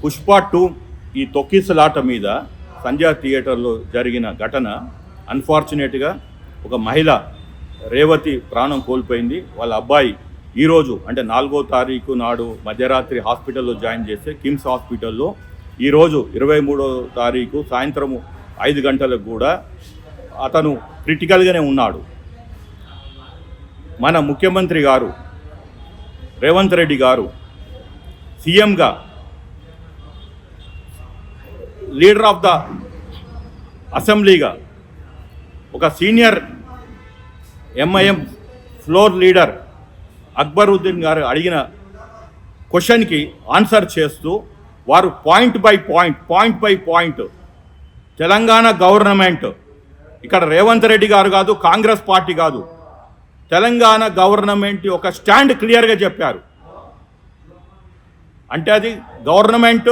పుష్ప 2 ఈ తొక్కిసలాట మీద సంజయ్ థియేటర్లో జరిగిన ఘటన అన్ఫార్చునేట్గా ఒక మహిళ రేవతి ప్రాణం కోల్పోయింది. వాళ్ళ అబ్బాయి ఈరోజు అంటే 4వ తారీఖు నాడు మధ్యరాత్రి హాస్పిటల్లో జాయిన్ చేస్తే కిమ్స్ హాస్పిటల్లో ఈరోజు 23వ తారీఖు సాయంత్రం 5 గంటలకు కూడా అతను క్రిటికల్గానే ఉన్నాడు. మన ముఖ్యమంత్రి గారు రేవంత్ రెడ్డి గారు సీఎంగా లీడర్ ఆఫ్ ద అసెంబ్లీగా ఒక senior MIM floor leader Akbaruddin గారు అడిగిన క్వశ్చన్కి ఆన్సర్ చేస్తూ వారు point by point Telangana government, ఇక్కడ రేవంత్ రెడ్డి గారు కాదు, కాంగ్రెస్ పార్టీ కాదు, తెలంగాణ గవర్నమెంట్ ఒక స్టాండ్ క్లియర్గా చెప్పారు. అంటే అది గవర్నమెంట్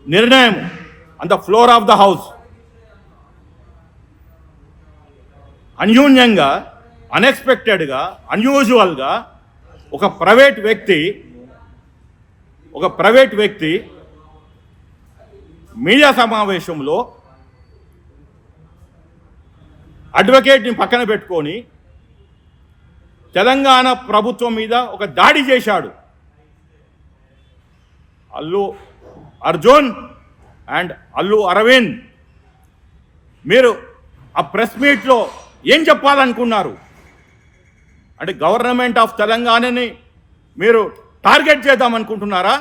నిర్ణయం on the floor of the house. అన్యూన్యంగా, అన్ఎక్స్పెక్టెడ్గా, అన్యూజువల్గా ఒక ప్రైవేట్ వ్యక్తి మీడియా సమావేశంలో అడ్వకేట్ని పక్కన పెట్టుకొని తెలంగాణ ప్రభుత్వం మీద ఒక దాడి చేశాడు. అల్లు అర్జున్ అండ్ అల్లు అరవింద్, మీరు ఆ ప్రెస్ మీట్లో ఏం చెప్పాలనుకున్నారు? అంటే గవర్నమెంట్ ఆఫ్ తెలంగాణని మీరు టార్గెట్ చేద్దామనుకుంటున్నారా?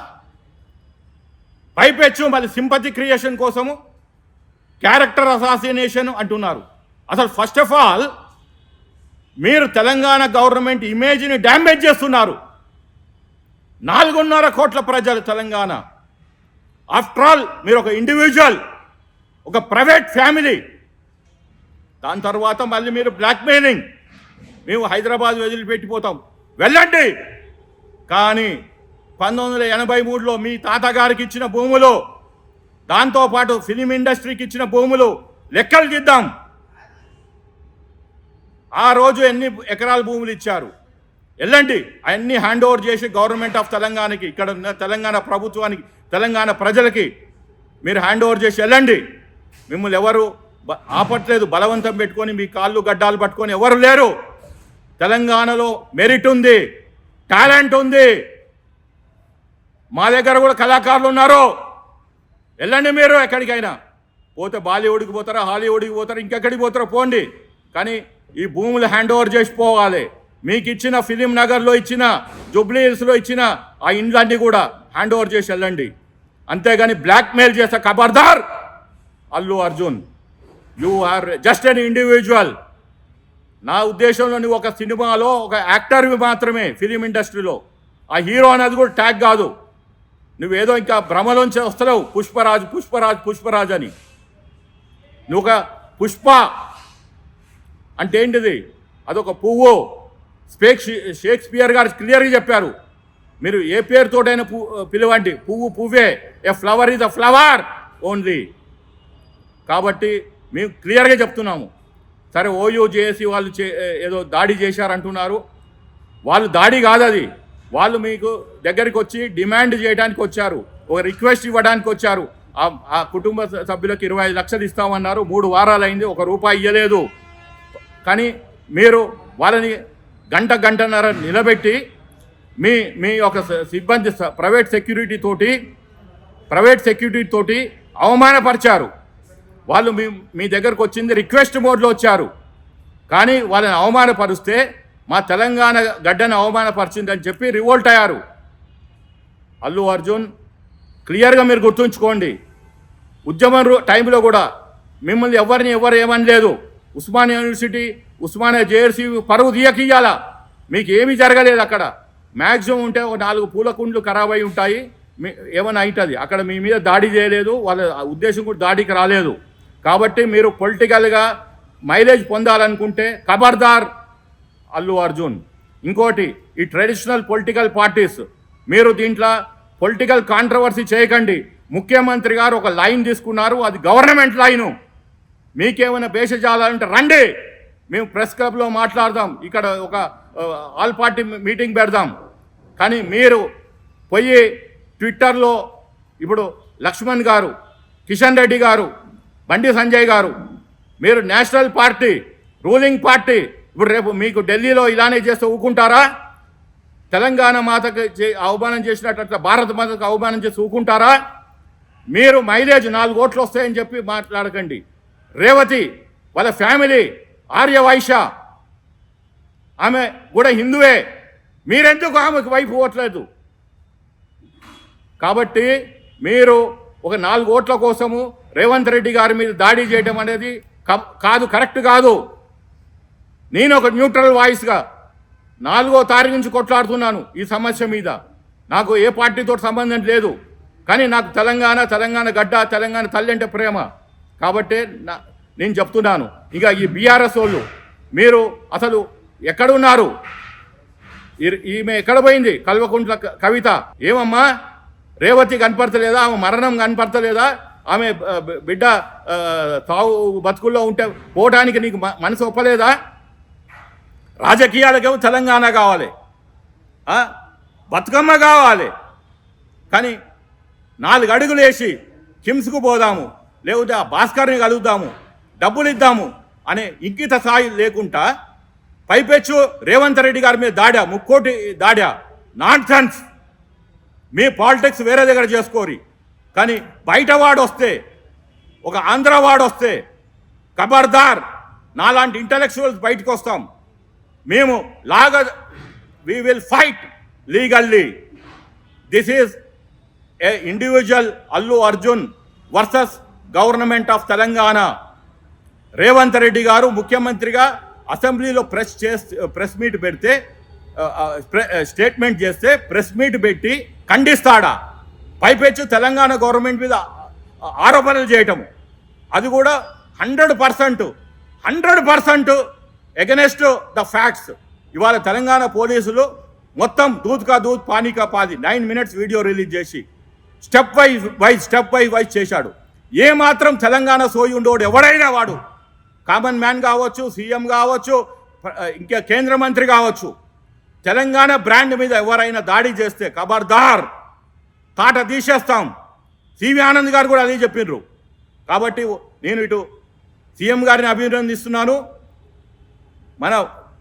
పైపెచ్చు మళ్ళీ సింపతి క్రియేషన్ కోసము క్యారెక్టర్ అసాసినేషన్ అంటున్నారు. అసలు ఫస్ట్ ఆఫ్ ఆల్ మీరు తెలంగాణ గవర్నమెంట్ ఇమేజ్ని డ్యామేజ్ చేస్తున్నారు. 4.5 కోట్ల ప్రజలు తెలంగాణ. ఆఫ్టర్ ఆల్ మీరు ఒక ఇండివిజువల్, ఒక ప్రైవేట్ ఫ్యామిలీ. దాని తర్వాత మళ్ళీ మీరు బ్లాక్మెయిలింగ్, మేము హైదరాబాద్ వదిలిపెట్టిపోతాం, వెళ్ళండి. కానీ 1983లో మీ తాతగారికి ఇచ్చిన భూములు, దాంతోపాటు ఫిలిం ఇండస్ట్రీకి ఇచ్చిన భూములు లెక్కలు దిద్దాం. ఆ రోజు ఎన్ని ఎకరాల భూములు ఇచ్చారు? వెళ్ళండి, అవన్నీ హ్యాండ్ ఓవర్ చేసి గవర్నమెంట్ ఆఫ్ తెలంగాణకి, ఇక్కడ ఉన్న తెలంగాణ ప్రభుత్వానికి, తెలంగాణ ప్రజలకి మీరు హ్యాండ్ ఓవర్ చేసి వెళ్ళండి. మిమ్మల్ని ఎవరు ఆపట్లేదు. బలవంతం పెట్టుకొని మీ కాళ్ళు గడ్డాలు పట్టుకొని ఎవరు లేరు. తెలంగాణలో మెరిట్ ఉంది, టాలెంట్ ఉంది. మా దగ్గర కూడా కళాకారులు ఉన్నారు. వెళ్ళండి మీరు ఎక్కడికైనా. పోతే బాలీవుడ్కి పోతారా, హాలీవుడ్కి పోతారా, ఇంకెక్కడికి పోతారో పోండి. కానీ ఈ భూములు హ్యాండ్ ఓవర్ చేసిపోవాలి. మీకు ఇచ్చిన ఫిలిం నగర్లో ఇచ్చిన, జూబ్లీ హిల్స్లో ఇచ్చిన ఆ ఇండ్లన్నీ కూడా హ్యాండ్ ఓవర్ చేసి వెళ్ళండి. అంతేగాని బ్లాక్మెయిల్ చేసే ఖబర్దార్ Allu Arjun. You are just an individual. నా ఉద్దేశంలో నువ్వు ఒక సినిమాలో ఒక యాక్టర్వి మాత్రమే, ఫిలిం ఇండస్ట్రీలో. ఆ హీరో అనేది కూడా ట్యాగ్ కాదు. నువ్వేదో ఇంకా భ్రమలోంచి వస్తలేవు, పుష్పరాజ్ అని. నువ్వు ఒక పుష్ప అంటే ఏంటిది? అదొక పువ్వు. షేక్స్పియర్ గారు క్లియర్గా చెప్పారు, మీరు ఏ పేరుతోటైనా పిలవండి, పువ్వే. A flower is a flower only. కాబట్టి మేము క్లియర్గా చెప్తున్నాము. సరే, ఓయూజేఏసీ వాళ్ళు ఏదో దాడి చేశారంటున్నారు. వాళ్ళు దాడి కాదు అది. వాళ్ళు మీకు దగ్గరికి వచ్చి డిమాండ్ చేయడానికి వచ్చారు, ఒక రిక్వెస్ట్ ఇవ్వడానికి వచ్చారు. ఆ కుటుంబ సభ్యులకు 25 లక్షలు ఇస్తామన్నారు. 3 వారాలు అయింది, ₹1 ఇవ్వలేదు. కానీ మీరు వాళ్ళని గంటన్నర నిలబెట్టి మీ యొక్క సిబ్బంది ప్రైవేట్ సెక్యూరిటీ తోటి అవమానపరిచారు. వాళ్ళు మీ దగ్గరకు వచ్చింది రిక్వెస్ట్ మోడ్లో వచ్చారు. కానీ వాళ్ళని అవమానపరిస్తే మా తెలంగాణ గడ్డను అవమానపరిచిందని చెప్పి రివోల్ట్ అయ్యారు. అల్లు అర్జున్, క్లియర్గా మీరు గుర్తుంచుకోండి. ఉద్యమం టైంలో కూడా మిమ్మల్ని ఎవరు ఏమని లేదు. ఉస్మానియా యూనివర్సిటీ, ఉస్మానియా జేఆర్సీ పరువు తీయకియ్యాలా. మీకు ఏమీ జరగలేదు అక్కడ. మ్యాక్సిమం ఉంటే ఒక 4 పూల కుండ్లు ఖరాబ్ అయి ఉంటాయి, ఏమైనా అవుతుంది. అక్కడ మీ మీద దాడి చేయలేదు, వాళ్ళ ఉద్దేశం కూడా దాడికి రాలేదు. కాబట్టి మీరు పొలిటికల్గా మైలేజ్ పొందాలనుకుంటే ఖబర్దార్ అల్లు అర్జున్. ఇంకోటి, ఈ ట్రెడిషనల్ పొలిటికల్ పార్టీస్, మీరు దీంట్లో పొలిటికల్ కాంట్రవర్సీ చేయకండి. ముఖ్యమంత్రి గారు ఒక లైన్ తీసుకున్నారు, అది గవర్నమెంట్ లైను. మీకేమైనా భేషజాలంటే రండి, మేము ప్రెస్ క్లబ్లో మాట్లాడదాం, ఇక్కడ ఒక ఆల్ పార్టీ మీటింగ్ పెడదాం. కానీ మీరు పోయి ట్విట్టర్లో ఇప్పుడు లక్ష్మణ్ గారు, కిషన్ రెడ్డి గారు, బండి సంజయ్ గారు, మీరు నేషనల్ పార్టీ, రూలింగ్ పార్టీ, ఇప్పుడు రేపు మీకు ఢిల్లీలో ఇలానే చేస్తే ఊకుంటారా? తెలంగాణ మాతకు అవమానం చేసినట్టు అట్లా భారత మాతకు అవమానం చేసి ఊకుంటారా? మీరు మైలేజ్ 4 ఓట్లు వస్తాయని చెప్పి మాట్లాడకండి. రేవతి వాళ్ళ ఫ్యామిలీ ఆర్య వైశ్య, ఆమె కూడా హిందువే, మీరెందుకు ఆమెకు వైపు ఓట్లేదు? కాబట్టి మీరు ఒక 4 ఓట్ల కోసము రేవంత్ రెడ్డి గారి మీద దాడి చేయడం అనేది కాదు, కరెక్ట్ కాదు. నేను ఒక న్యూట్రల్ వాయిస్గా 4వ తారీఖు నుంచి కొట్లాడుతున్నాను ఈ సమస్య మీద. నాకు ఏ పార్టీతో సంబంధం లేదు, కానీ నాకు తెలంగాణ గడ్డ, తెలంగాణ తల్లి అంటే ప్రేమ. కాబట్టి నేను చెప్తున్నాను, ఇక ఈ బీఆర్ఎస్ వాళ్ళు మీరు అసలు ఎక్కడున్నారు? ఈమె ఎక్కడ పోయింది? కల్వకుంట్ల కవిత ఏమమ్మా? రేవతి కనపడతలేదా? ఆమె మరణం కనపడతలేదా? ఆమె బిడ్డ తావు బతుకుల్లో ఉంటే పోవడానికి నీకు మనసు ఒప్పలేదా? రాజకీయాలకేమో తెలంగాణ కావాలి, బతుకమ్మ కావాలి, కానీ 4 అడుగులు వేసి కిమ్స్కు పోదాము, లేకపోతే ఆ భాస్కర్ని కలుగుదాము, డబ్బులు ఇద్దాము అనే ఇంకిత స్థాయి లేకుండా పైపెచ్చు రేవంత్ రెడ్డి గారి మీద దాడా, 3 కోటి దాడా. నాన్సెన్స్. మీ పాలిటిక్స్ వేరే దగ్గర చేసుకోరి, కానీ బయట వాడు వస్తే, ఒక ఆంధ్ర వాడు వస్తే ఖబర్దార్. నాలాంటి ఇంటలెక్చువల్స్ బయటకు వస్తాం. మేము లాగా we will fight legally. This is a individual Allu Arjun versus government of Telangana. Revanth Reddy గారు ముఖ్యమంత్రిగా అసెంబ్లీలో ప్రెస్ మీట్ పెడితే, స్టేట్మెంట్ చేస్తే ప్రెస్ మీట్ పెట్టి ఖండిస్తాడా? పైపెచ్చు తెలంగాణ గవర్నమెంట్ మీద ఆరోపణలు చేయటము, అది కూడా 100% ఎగనెస్ట్ ద ఫ్యాక్ట్స్. ఇవాళ తెలంగాణ పోలీసులు మొత్తం దూద్ కా దూద్ పానీ కా పాది 9 మినిట్స్ వీడియో రిలీజ్ చేసి స్టెప్ వైజ్ చేశాడు. ఏ మాత్రం తెలంగాణ సోయి ఉండేవాడు ఎవడైనా వాడు, కామన్ మ్యాన్ కావచ్చు, సీఎం కావచ్చు, ఇంకా కేంద్ర మంత్రి కావచ్చు, తెలంగాణ బ్రాండ్ మీద ఎవరైనా దాడి చేస్తే ఖబర్దార్, తాట తీసేస్తాం. సివి ఆనంద్ గారు కూడా అదే చెప్పిండ్రు. కాబట్టి నేను ఇటు సీఎం గారిని అభినందిస్తున్నాను, మన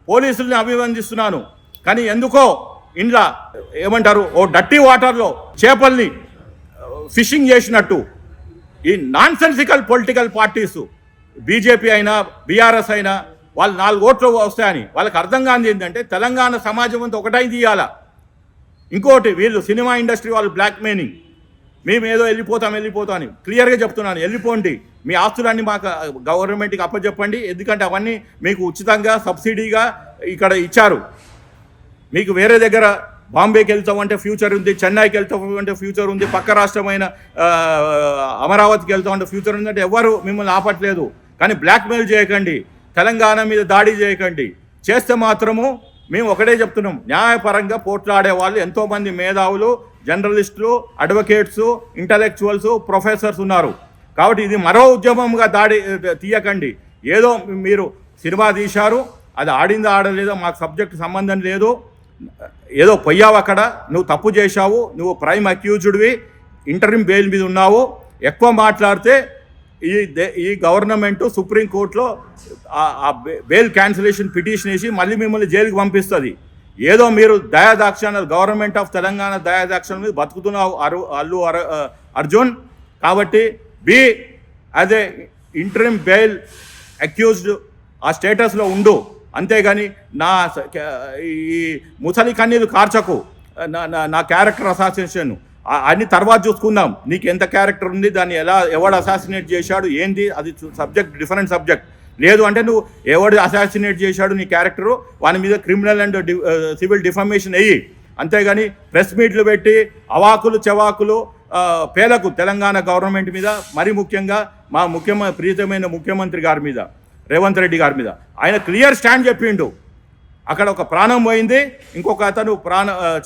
పోలీసుల్ని అభినందిస్తున్నాను. కానీ ఎందుకో ఇంట్లో ఏమంటారు, ఓ డర్టీ వాటర్లో చేపల్ని ఫిషింగ్ చేసినట్టు ఈ నాన్సెన్సికల్ పొలిటికల్ పార్టీసు, బీజేపీ అయినా బీఆర్ఎస్ అయినా, వాళ్ళు 4 ఓట్లు వస్తాయని వాళ్ళకి అర్థం కానిది ఏంటంటే తెలంగాణ సమాజం అంతా ఒకటై తీయాలా. ఇంకోటి, వీళ్ళు సినిమా ఇండస్ట్రీ వాళ్ళు బ్లాక్ మెయిలింగ్, మేము ఏదో వెళ్ళిపోతాం అని క్లియర్గా చెప్తున్నాను. వెళ్ళిపోండి, మీ ఆస్తులన్నీ మాకు గవర్నమెంట్కి అప్పచెప్పండి, ఎందుకంటే అవన్నీ మీకు ఉచితంగా సబ్సిడీగా ఇక్కడ ఇచ్చారు. మీకు వేరే దగ్గర బాంబేకి వెళ్తామంటే ఫ్యూచర్ ఉంది, చెన్నైకి వెళ్తామంటే ఫ్యూచర్ ఉంది, పక్క రాష్ట్రమైన అమరావతికి వెళ్తామంటే ఫ్యూచర్ ఉంది అంటే ఎవరు మిమ్మల్ని ఆపట్లేదు. కానీ బ్లాక్మెయిల్ చేయకండి, తెలంగాణ మీద దాడి చేయకండి. చేస్తే మాత్రము మేము ఒకటే చెప్తున్నాం, న్యాయపరంగా పోట్లాడే వాళ్ళు ఎంతోమంది మేధావులు, జర్నలిస్టులు, అడ్వకేట్స్, ఇంటలెక్చువల్స్, ప్రొఫెసర్స్ ఉన్నారు. కాబట్టి ఇది మరో ఉద్యమంగా దాడి తీయకండి. ఏదో మీరు సినిమా తీశారు, అది ఆడిందో ఆడలేదో మాకు సబ్జెక్ట్ సంబంధం లేదు, ఏదో పోయావు అక్కడ, నువ్వు తప్పు చేశావు, నువ్వు ప్రైమ్ అక్యూజ్డ్వి, ఇంటరిమ్ బెయిల్ మీద ఉన్నావు. ఎక్కువ మాట్లాడితే ఈ గవర్నమెంటు సుప్రీంకోర్టులో ఆ బెయిల్ క్యాన్సిలేషన్ పిటిషన్ వేసి మళ్ళీ మిమ్మల్ని జైలుకి పంపిస్తుంది. ఏదో మీరు దయాదాక్షిణ్యాలు, గవర్నమెంట్ ఆఫ్ తెలంగాణ దయాదాక్షిణ్యం మీద బతుకుతున్నావు అల్లు అర్జున్. కాబట్టి be as a interim bail accused ఆ స్టేటస్లో ఉండు, అంతేగాని ఈ ముసలి కన్నీరు కార్చకు. నా క్యారెక్టర్ అసాసినేషన్ అన్ని తర్వాత చూసుకుందాం. నీకు ఎంత క్యారెక్టర్ ఉంది, దాన్ని ఎవడు అసాసినేట్ చేశాడు ఏంది, అది సబ్జెక్ట్, డిఫరెంట్ సబ్జెక్ట్. లేదు అంటే నువ్వు ఎవడు అసాసినేట్ చేశాడు నీ క్యారెక్టరు, వాని మీద క్రిమినల్ అండ్ సివిల్ డిఫమేషన్ అయ్యి, అంతేగాని ప్రెస్ మీట్లు పెట్టి అవాకులు చెవాకులు పేలకు తెలంగాణ గవర్నమెంట్ మీద, మరి ముఖ్యంగా మా ప్రియతమైన ముఖ్యమంత్రి గారి మీద, రేవంత్ రెడ్డి గారి మీద ఆయన క్లియర్ స్టాండ్ చెప్పిండు. అక్కడ ఒక ప్రాణం పోయింది, ఇంకొక అతను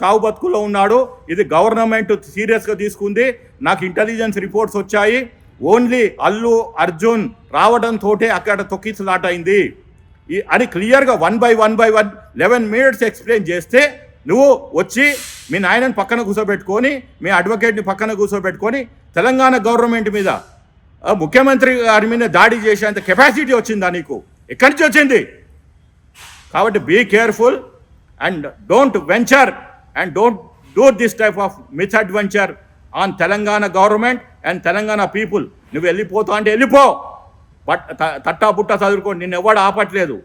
చావు బతుకుల్లో ఉన్నాడు. ఇది గవర్నమెంట్ సీరియస్గా తీసుకుంది. నాకు ఇంటెలిజెన్స్ రిపోర్ట్స్ వచ్చాయి. ఓన్లీ అల్లు అర్జున్ రావడంతో అక్కడ తొక్కిసలాట అయింది అని క్లియర్గా 1 by 1 11 మినిట్స్ ఎక్స్ప్లెయిన్ చేస్తే నువ్వు వచ్చి మీ నాయనని పక్కన కూర్చోబెట్టుకొని మీ అడ్వకేట్ని పక్కన కూర్చోబెట్టుకొని తెలంగాణ గవర్నమెంట్ మీద ముఖ్యమంత్రి గారి మీద దాడి చేసేంత కెపాసిటీ వచ్చిందా నీకు? ఎక్కడి నుంచి వచ్చింది? కాబట్టి be careful and don't venture and don't do this type of misadventure on Telangana government and Telangana people. నువ్వు వెళ్ళిపోతావు అంటే వెళ్ళిపో, బట్ తట్టా పుట్టా చదువుకోండి, నిన్ను ఎవడు ఆపట్లేదు.